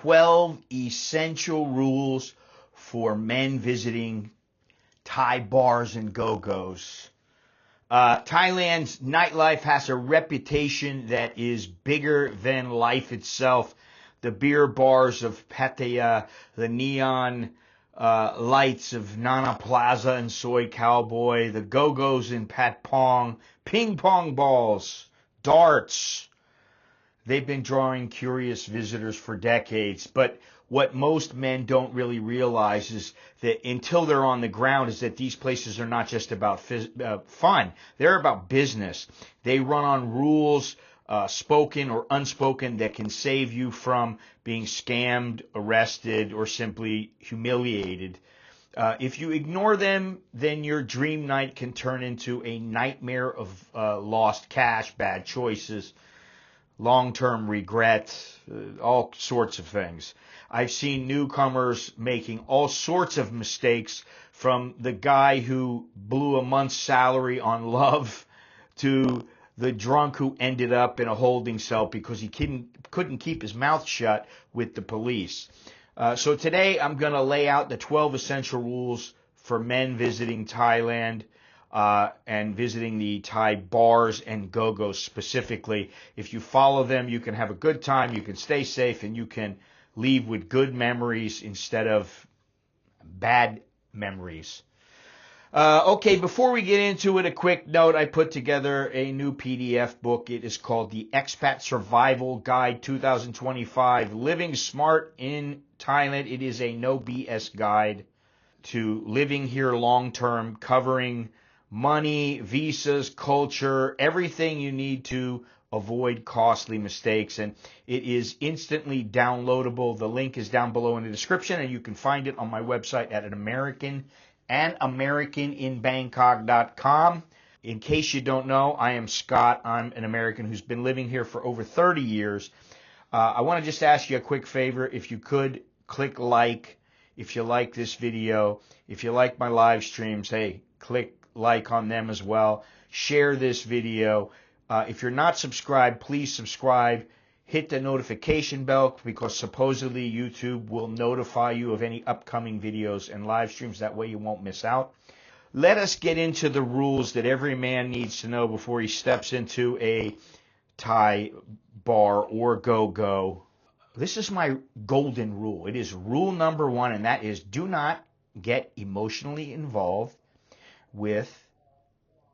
12 essential rules for men visiting Thai bars and Go-Gos. Thailand's nightlife has a reputation that is bigger than life itself. The beer bars of Pattaya, the neon lights of Nana Plaza and Soy Cowboy, the Go-Gos in Patpong, ping pong balls, darts. They've been drawing curious visitors for decades, but what most men don't really realize is that until they're on the ground is that these places are not just about fun. They're about business. They run on rules, spoken or unspoken, that can save you from being scammed, arrested, or simply humiliated. If you ignore them, then your dream night can turn into a nightmare of lost cash, bad choices, long-term regret, all sorts of things. I've seen newcomers making all sorts of mistakes, from the guy who blew a month's salary on love to the drunk who ended up in a holding cell because he couldn't keep his mouth shut with the police. So today I'm going to lay out the 12 essential rules for men visiting Thailand and visiting the Thai bars and Go-Gos specifically. If you follow them, you can have a good time, you can stay safe, and you can leave with good memories instead of bad memories. Okay, before we get into it, a quick note. I put together a new PDF book. It is called the Expat Survival Guide 2025, Living Smart in Thailand. It is a no BS guide to living here long term, covering money, visas, culture, everything you need to avoid costly mistakes. And it is instantly downloadable. The link is down below in the description, and you can find it on my website at AmericanInBangkok.com. In case you don't know, I am Scott. I'm an American who's been living here for over 30 years. I want to just ask you a quick favor. If you could, click like if you like this video. If you like my live streams, hey, click like on them as well. Share this video. If you're not subscribed, please subscribe. Hit the notification bell, because supposedly YouTube will notify you of any upcoming videos and live streams. That way you won't miss out. Let us get into the rules that every man needs to know before he steps into a Thai bar or Go-Go. This is my golden rule. It is rule number 1, and that is do not get emotionally involved with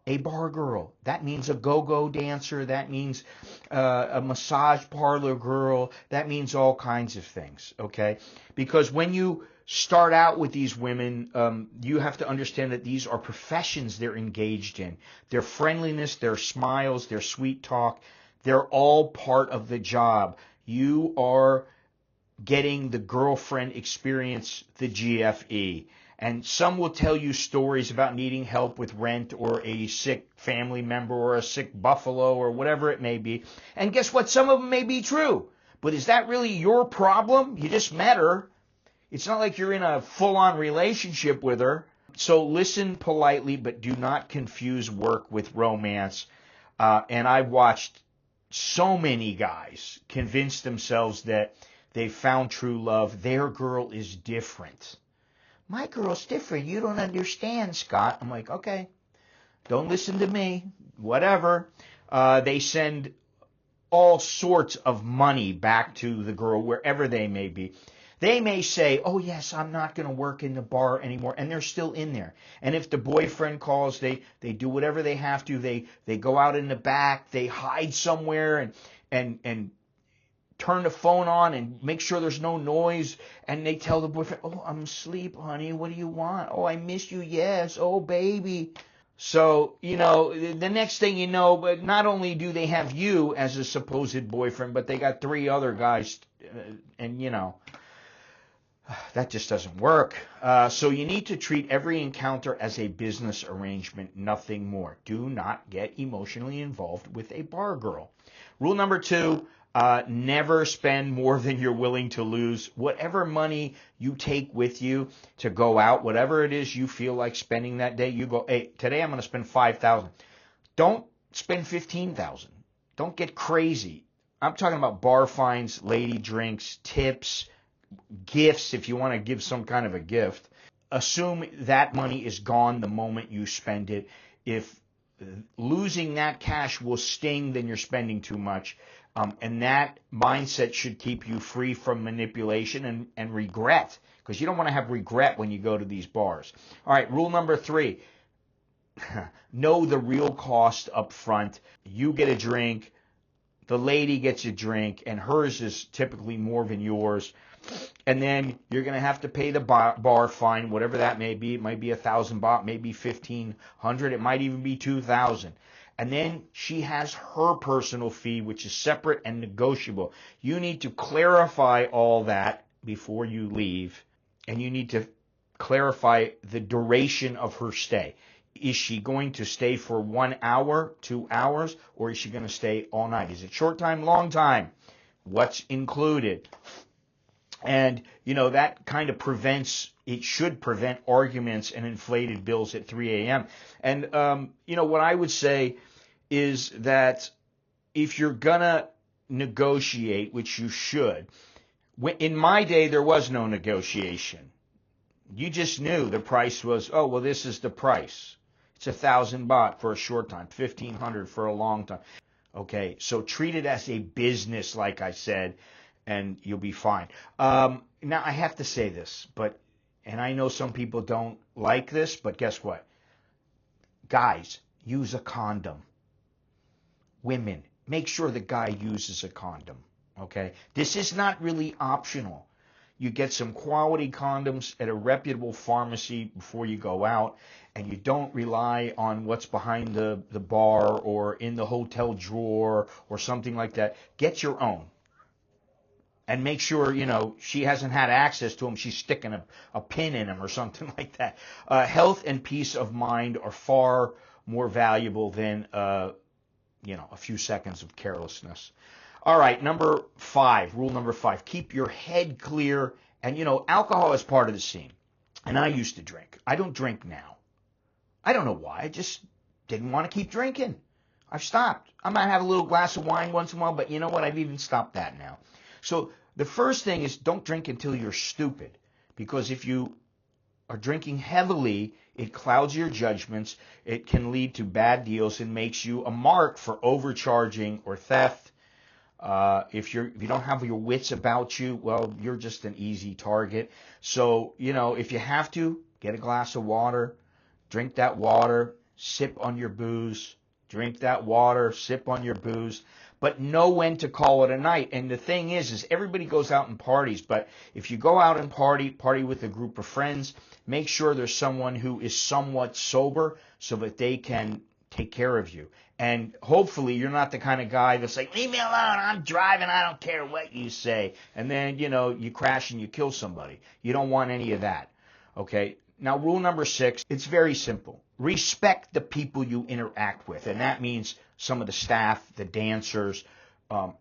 a bar girl. That means a go-go dancer. That means a massage parlor girl. That means all kinds of things, okay? Because when you start out with these women, you have to understand that these are professions they're engaged in. Their friendliness, their smiles, their sweet talk, they're all part of the job. You are getting the girlfriend experience, the GFE. And some will tell you stories about needing help with rent, or a sick family member, or a sick buffalo, or whatever it may be. And guess what? Some of them may be true. But is that really your problem? You just met her. It's not like you're in a full-on relationship with her. So listen politely, but do not confuse work with romance. And I've watched so many guys convince themselves that they found true love. Their girl is different. My girl's different. You don't understand, Scott. I'm like, okay, don't listen to me. Whatever. They send all sorts of money back to the girl, wherever they may be. They may say, oh, yes, I'm not going to work in the bar anymore, and they're still in there. And if the boyfriend calls, they do whatever they have to. They go out in the back. They hide somewhere and turn the phone on and make sure there's no noise, and they tell the boyfriend, oh, I'm asleep, honey, what do you want? Oh, I miss you, yes, oh, baby. So, you know, the next thing you know, but not only do they have you as a supposed boyfriend, but they got 3 other guys, and, you know, that just doesn't work. So you need to treat every encounter as a business arrangement, nothing more. Do not get emotionally involved with a bar girl. Rule number 2, never spend more than you're willing to lose. Whatever money you take with you to go out, whatever it is you feel like spending that day, you go, hey, today I'm going to spend $5,000. Don't spend $15,000. Don't get crazy. I'm talking about bar fines, lady drinks, tips, gifts, if you want to give some kind of a gift, assume that money is gone the moment you spend it. If losing that cash will sting, then you're spending too much. And that mindset should keep you free from manipulation and regret, because you don't want to have regret when you go to these bars. All right, rule number 3, know the real cost up front. You get a drink, the lady gets a drink, and hers is typically more than yours. And then you're going to have to pay the bar fine, whatever that may be. It might be 1,000 baht, maybe 1,500. It might even be 2,000. And then she has her personal fee, which is separate and negotiable. You need to clarify all that before you leave. And you need to clarify the duration of her stay. Is she going to stay for 1 hour, 2 hours, or is she going to stay all night? Is it short time, long time? What's included? And, that kind of should prevent arguments and inflated bills at 3 a.m. And, what I would say is that if you're going to negotiate, which you should, in my day, there was no negotiation. You just knew the price was, oh, well, this is the price. It's 1,000 baht for a short time, 1,500 for a long time. Okay, so treat it as a business, like I said, and you'll be fine. Now, I have to say this, and I know some people don't like this, but guess what? Guys, use a condom. Women, make sure the guy uses a condom, okay? This is not really optional. You get some quality condoms at a reputable pharmacy before you go out, and you don't rely on what's behind the bar or in the hotel drawer or something like that. Get your own. And make sure, she hasn't had access to them. She's sticking a pin in them or something like that. Health and peace of mind are far more valuable than, a few seconds of carelessness. All right, rule number 5, keep your head clear. And, alcohol is part of the scene. And I used to drink. I don't drink now. I don't know why. I just didn't want to keep drinking. I've stopped. I might have a little glass of wine once in a while, but you know what? I've even stopped that now. So the first thing is don't drink until you're stupid, because if you are drinking heavily, it clouds your judgments. It can lead to bad deals and makes you a mark for overcharging or theft. If you don't have your wits about you, well, you're just an easy target. So, if you have to, get a glass of water, drink that water, sip on your booze, drink that water, sip on your booze, but know when to call it a night. And the thing is everybody goes out and parties, but if you go out and party with a group of friends, make sure there's someone who is somewhat sober so that they can take care of you. And hopefully you're not the kind of guy that's like, leave me alone, I'm driving, I don't care what you say. And then, you crash and you kill somebody. You don't want any of that. Okay? Now, rule number 6, it's very simple. Respect the people you interact with. And that means some of the staff, the dancers,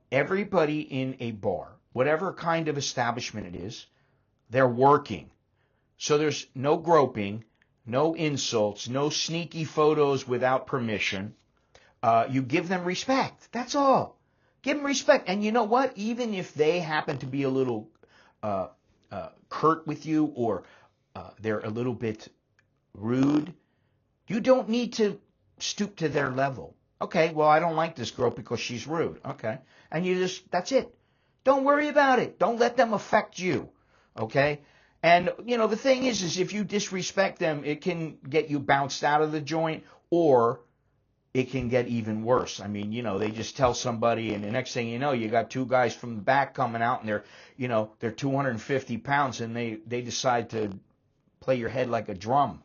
everybody in a bar, whatever kind of establishment it is, they're working. So there's no groping, no insults, no sneaky photos without permission. You give them respect. That's all. Give them respect. And you know what? Even if they happen to be a little curt with you or they're a little bit rude, you don't need to stoop to their level. Okay, well, I don't like this girl because she's rude. Okay. And that's it. Don't worry about it. Don't let them affect you. Okay? And, the thing is if you disrespect them, it can get you bounced out of the joint, or it can get even worse. I mean, they just tell somebody, and the next thing you know, you got 2 guys from the back coming out, and they're 250 pounds, and they decide to play your head like a drum.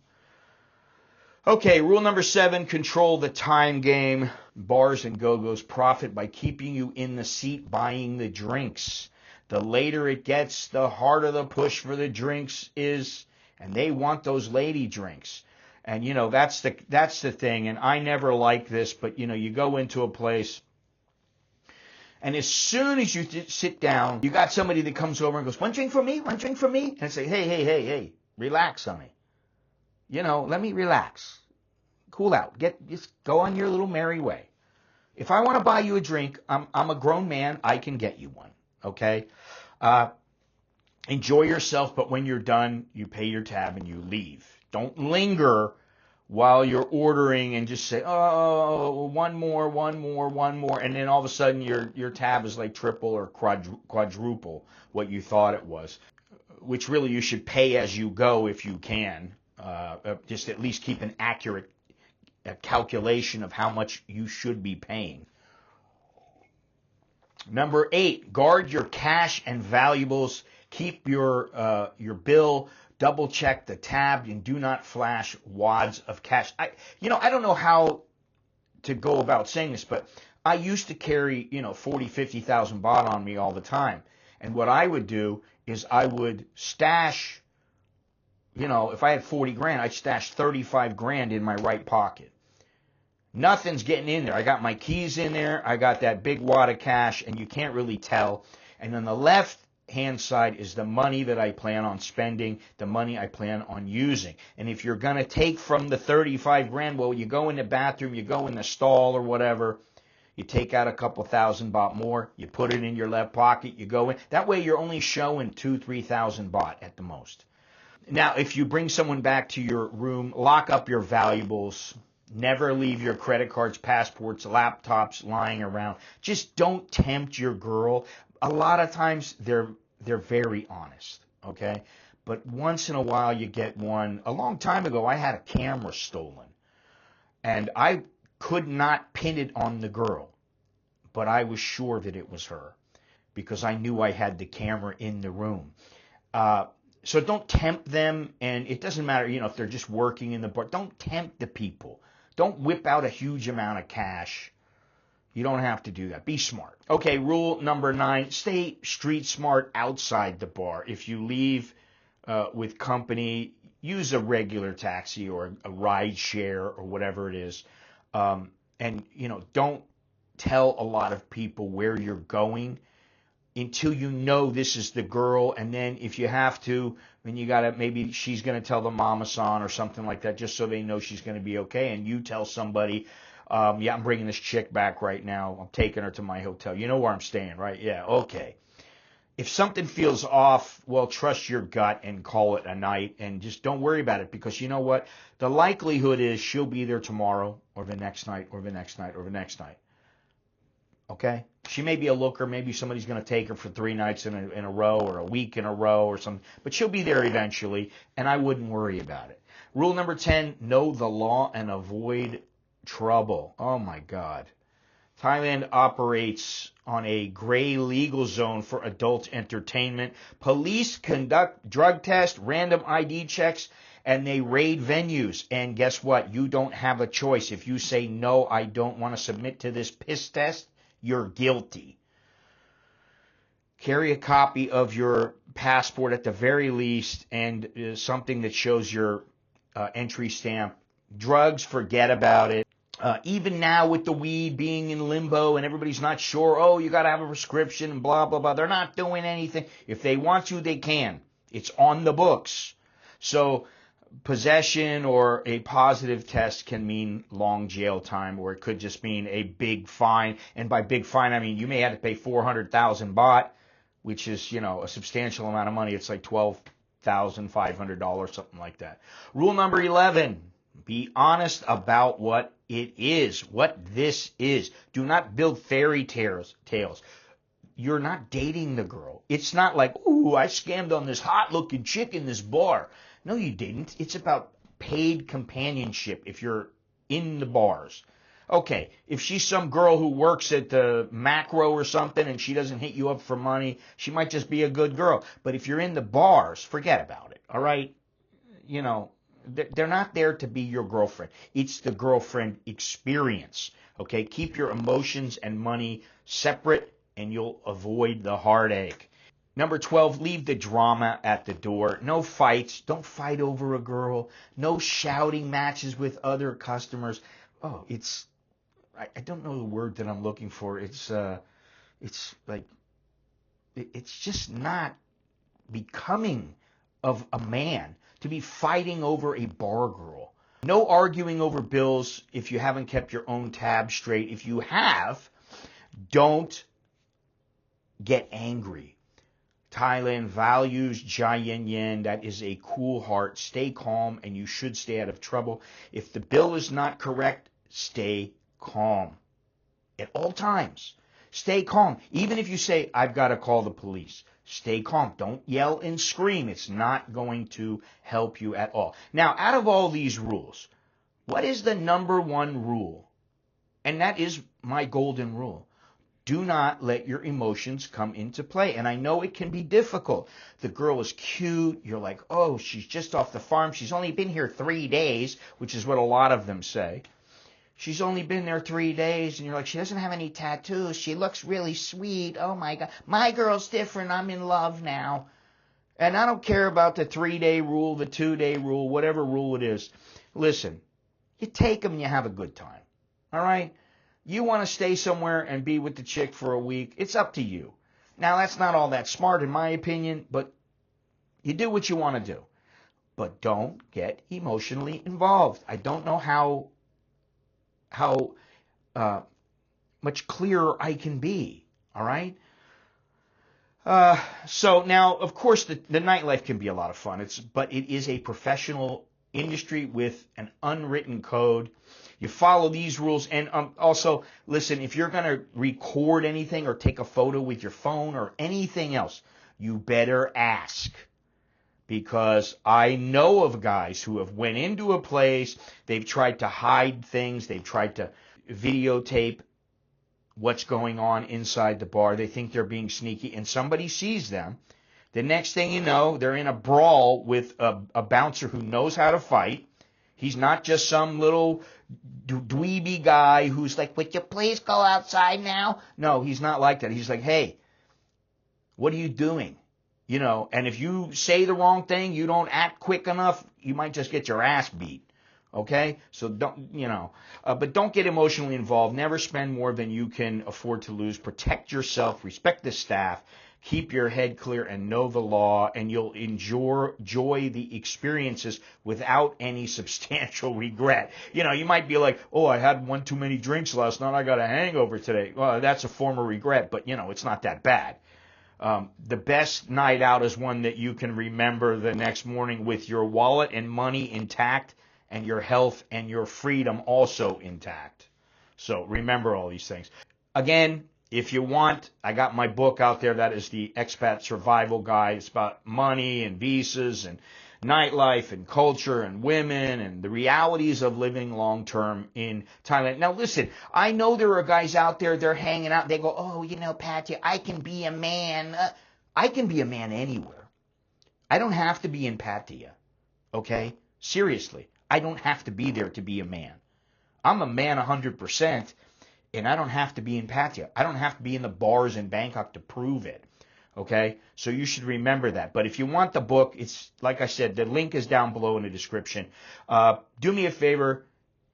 Okay, rule number 7, control the time game. Bars and Go-Gos profit by keeping you in the seat buying the drinks. The later it gets, the harder the push for the drinks is, and they want those lady drinks. And, that's the thing, and I never like this, but, you go into a place, and as soon as you sit down, you got somebody that comes over and goes, one drink for me, and I say, hey, relax on me. Let me relax. Cool out. Just go on your little merry way. If I want to buy you a drink, I'm a grown man, I can get you one, okay? Enjoy yourself, but when you're done, you pay your tab and you leave. Don't linger while you're ordering and just say, oh, one more, and then all of a sudden your tab is like triple or quadruple what you thought it was, which really you should pay as you go if you can. Just at least keep an accurate calculation of how much you should be paying. Number 8, guard your cash and valuables. Keep your bill. Double check the tab and do not flash wads of cash. I don't know how to go about saying this, but I used to carry 40, 50,000 baht on me all the time. And what I would do is I would stash, if I had 40 grand, I'd stash 35 grand in my right pocket. Nothing's getting in there. I got my keys in there. I got that big wad of cash, and you can't really tell. And on the left-hand side is the money that I plan on spending, the money I plan on using. And if you're going to take from the 35 grand, well, you go in the bathroom, you go in the stall or whatever, you take out a couple thousand baht more, you put it in your left pocket, you go in. That way you're only showing 2,000-3,000 baht at the most. Now, if you bring someone back to your room, lock up your valuables. Never leave your credit cards, passports, laptops lying around. Just don't tempt your girl. A lot of times they're very honest, okay? But once in a while you get one. A long time ago I had a camera stolen. And I could not pin it on the girl. But I was sure that it was her because I knew I had the camera in the room. So don't tempt them, and it doesn't matter, if they're just working in the bar. Don't tempt the people. Don't whip out a huge amount of cash. You don't have to do that. Be smart. Okay, rule number 9, stay street smart outside the bar. If you leave with company, use a regular taxi or a ride share or whatever it is. And don't tell a lot of people where you're going until you know this is the girl. And then if you have to, then you gotta, maybe she's gonna tell the mama-san or something like that, just so they know she's gonna be okay. And you tell somebody, yeah, I'm bringing this chick back right now. I'm taking her to my hotel. You know where I'm staying, right? Yeah, okay. If something feels off, well, trust your gut and call it a night, and just don't worry about it, because you know what? The likelihood is she'll be there tomorrow or the next night or the next night or the next night. Okay? She may be a looker. Maybe somebody's going to take her for 3 nights in a row or a week in a row or something. But she'll be there eventually, and I wouldn't worry about it. Rule number 10, know the law and avoid trouble. Oh, my God. Thailand operates on a gray legal zone for adult entertainment. Police conduct drug tests, random ID checks, and they raid venues. And guess what? You don't have a choice. If you say, no, I don't want to submit to this piss test, you're guilty. Carry a copy of your passport at the very least, and something that shows your entry stamp. Drugs, forget about it. Even now with the weed being in limbo and everybody's not sure, oh, you got to have a prescription and blah, blah, blah. They're not doing anything. If they want to, they can. It's on the books. So possession or a positive test can mean long jail time, or it could just mean a big fine. And by big fine, I mean you may have to pay 400,000 baht, which is, a substantial amount of money. It's like $12,500, something like that. Rule number 11, be honest about what it is, what this is. Do not build fairy tales. You're not dating the girl. It's not like, ooh, I scammed on this hot-looking chick in this bar. No, you didn't. It's about paid companionship if you're in the bars. Okay, if she's some girl who works at the macro or something and she doesn't hit you up for money, she might just be a good girl. But if you're in the bars, forget about it, all right? They're not there to be your girlfriend. It's the girlfriend experience, okay? Keep your emotions and money separate, and you'll avoid the heartache. Number 12, leave the drama at the door. No fights. Don't fight over a girl. No shouting matches with other customers. Oh, I don't know the word that I'm looking for. It's just not becoming of a man to be fighting over a bar girl. No arguing over bills if you haven't kept your own tab straight. If you have, don't get angry. Thailand values Jai Yen Yen. That is a cool heart. Stay calm, and you should stay out of trouble. If the bill is not correct, stay calm at all times. Stay calm. Even if you say, I've got to call the police, stay calm. Don't yell and scream. It's not going to help you at all. Now, out of all these rules, what is the number one rule? And that is my golden rule. Do not let your emotions come into play. And I know it can be difficult. The girl is cute. You're like, oh, she's just off the farm. She's only been here 3 days, which is what a lot of them say. She's only been there 3 days. And you're like, she doesn't have any tattoos. She looks really sweet. Oh, my God. My girl's different. I'm in love now. And I don't care about the 3-day rule, the 2-day rule, whatever rule it is. Listen, you take them and you have a good time. All right? You want to stay somewhere and be with the chick for a week, it's up to you. Now, that's not all that smart in my opinion, but you do what you want to do. But don't get emotionally involved. I don't know how much clearer I can be, all right? So now, of course, the nightlife can be a lot of fun, but it is a professional industry with an unwritten code. You follow these rules. And also, listen, if you're going to record anything or take a photo with your phone or anything else, you better ask. Because I know of guys who have went into a place, they've tried to hide things, they've tried to videotape what's going on inside the bar. They think they're being sneaky, and somebody sees them. The next thing you know, they're in a brawl with a bouncer who knows how to fight. He's not just some little dweeby guy who's like, would you please go outside now? No, he's not like that. He's like, hey, what are you doing? You know, and if you say the wrong thing, you don't act quick enough, you might just get your ass beat. Okay? So don't, but don't get emotionally involved. Never spend more than you can afford to lose. Protect yourself. Respect the staff. Keep your head clear and know the law, and you'll enjoy the experiences without any substantial regret. You might be like, oh, I had one too many drinks last night. I got a hangover today. Well, that's a form of regret, but, it's not that bad. The best night out is one that you can remember the next morning with your wallet and money intact and your health and your freedom also intact. So remember all these things. Again, if you want, I got my book out there. That is the Expat Survival Guide. It's about money and visas and nightlife and culture and women and the realities of living long-term in Thailand. Now, listen, I know there are guys out there, they're hanging out. They go, oh, Pattaya, I can be a man. I can be a man anywhere. I don't have to be in Pattaya, okay? Seriously, I don't have to be there to be a man. I'm a man 100%. And I don't have to be in Pattaya. I don't have to be in the bars in Bangkok to prove it. Okay? So you should remember that. But if you want the book, it's like I said, the link is down below in the description. Do me a favor.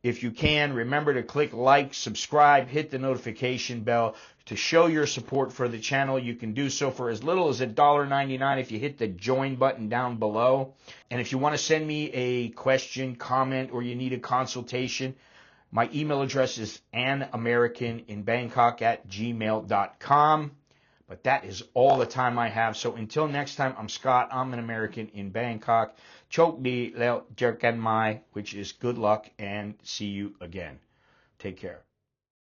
If you can, remember to click like, subscribe, hit the notification bell to show your support for the channel. You can do so for as little as $1.99 if you hit the join button down below. And if you want to send me a question, comment, or you need a consultation, my email address is anamericaninbangkok@gmail.com. But that is all the time I have. So until next time, I'm Scott. I'm an American in Bangkok. Chok di leo jerkan mai, which is good luck, and see you again. Take care.